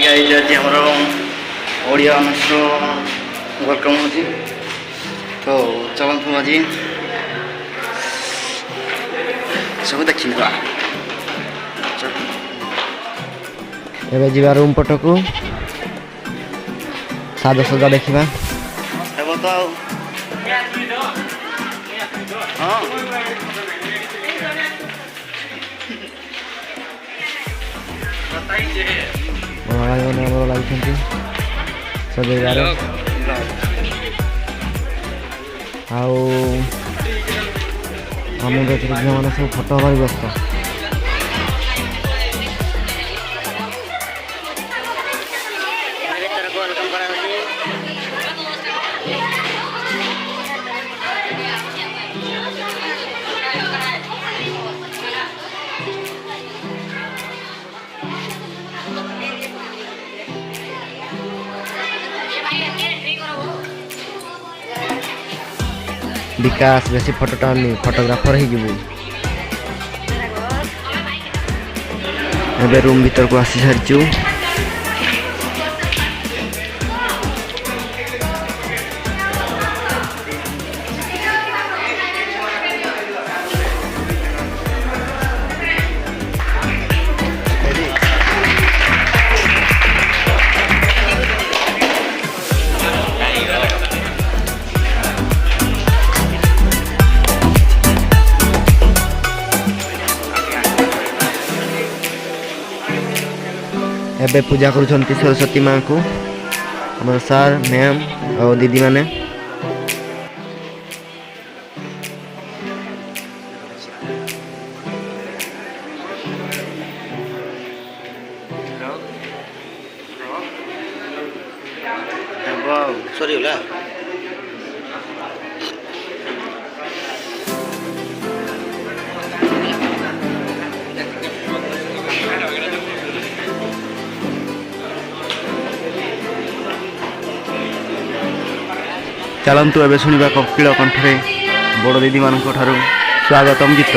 Guys आज हमरो Odia अनुष्ठो welcome होची तो चलंतु आज सब देखिनबा एबे जीवा रूम पटकू सादा सजा देखिबा हेबो तो हां बताई जे ଆମର ଲାଗୁଛନ୍ତି ସଜେଇବାରେ ଆଉ ଆମ ଭିତରେ ଝିଅମାନେ ସବୁ ଫଟୋ ହେବାରେ ବ୍ୟସ୍ତ। विकास बेसी फोटो टानी फोटोग्राफर ही जीवु एबे रूम भीतर को आसी सारचू एबे पूजा करुछंती सरस्वती माँ को हमर सर मैम और दीदी माने सॉरी होला चलतु एवं शुणा कपिल कंठे बड़ दीदी मान स्वागतम गीत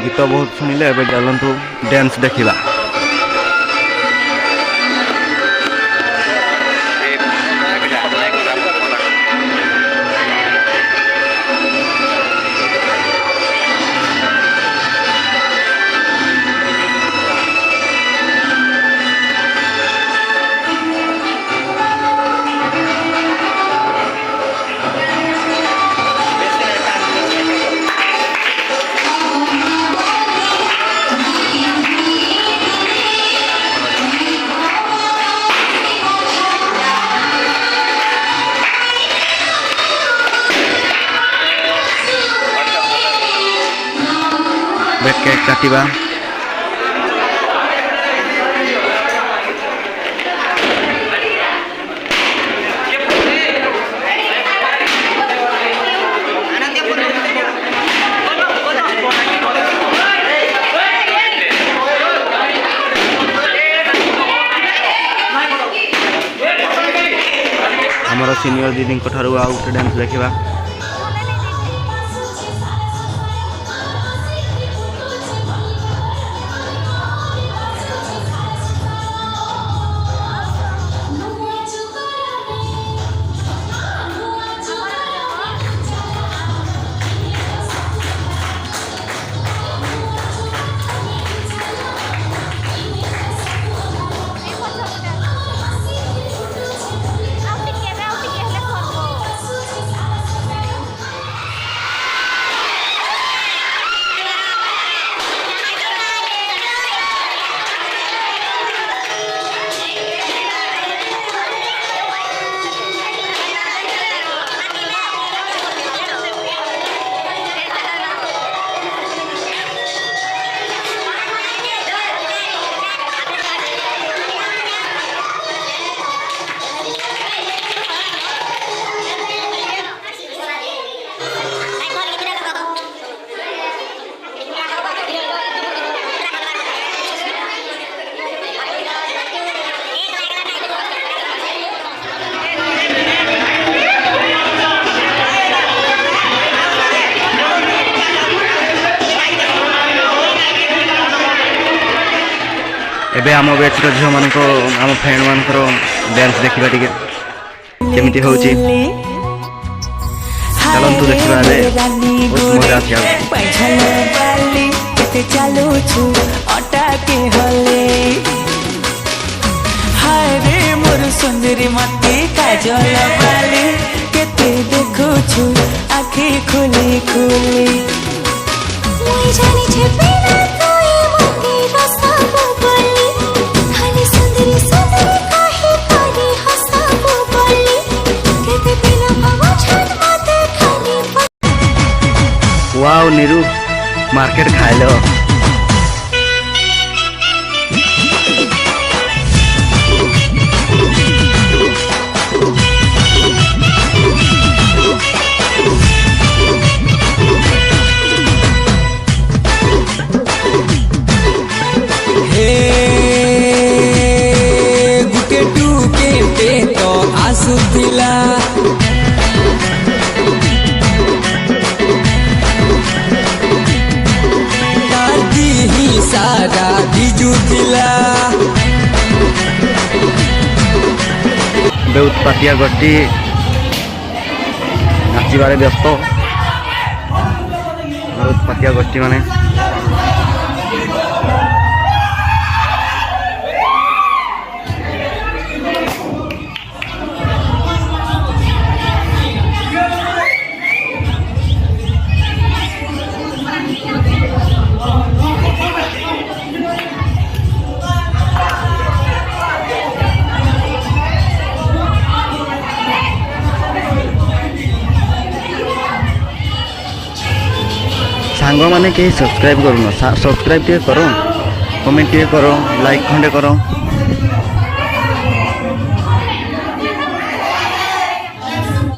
गीत बहुत शुणिले एवं चलतु डांस देखा केक काटिबा हमर सीनियर दीदी ठारू आउट डांस देखा ଏବେ ଆମ ବ୍ୟାଚ୍ର ଝିଅମାନଙ୍କ ଆମ ଫ୍ରେଣ୍ଡମାନଙ୍କର ଡ୍ୟାନ୍ସ ଦେଖିବା ଟିକେ କେମିତି ହେଉଛି। ଚାଲନ୍ତୁ ଦେଖିବା ଏବେ, ବହୁତ ମଜା ଅଛି ଆଉ। ଚାଲୁଛୁ ଅଟାକେ ହଲେ ହାୟ ରେ ମୋର ସୁନ୍ଦରୀ ମତେ କାଜଲ ବାଲି କେତେ ଦେଖୁଛୁ ଆଖି ଖୋଲି ଖୋଲି ମୁଇଁ ଜାଣିଛେ ବିନା ତୁଇ ମତେ ରସବୁ ବୋଲି ଖାଲି ସୁନ୍ଦରୀ ସୁନ୍ଦରୀ କହି କରି ହସବୁ ବୋଲି କେତେ ଦିନ ହବ ଛାଡ଼ ମତେ ଖାଲି वाओ नीरू मार्केट खाए लो। गुटे टूके पे तो आसुथिला सारा भिजुथिला बहुत पातिया गट्टी नाचबारे व्यस्त बहुत पातिया गट्टी माने सांग मैंने कहीं सब्सक्राइब करूँ सब्सक्राइब टे करो कमेंट टे करो लाइक खंडे करो।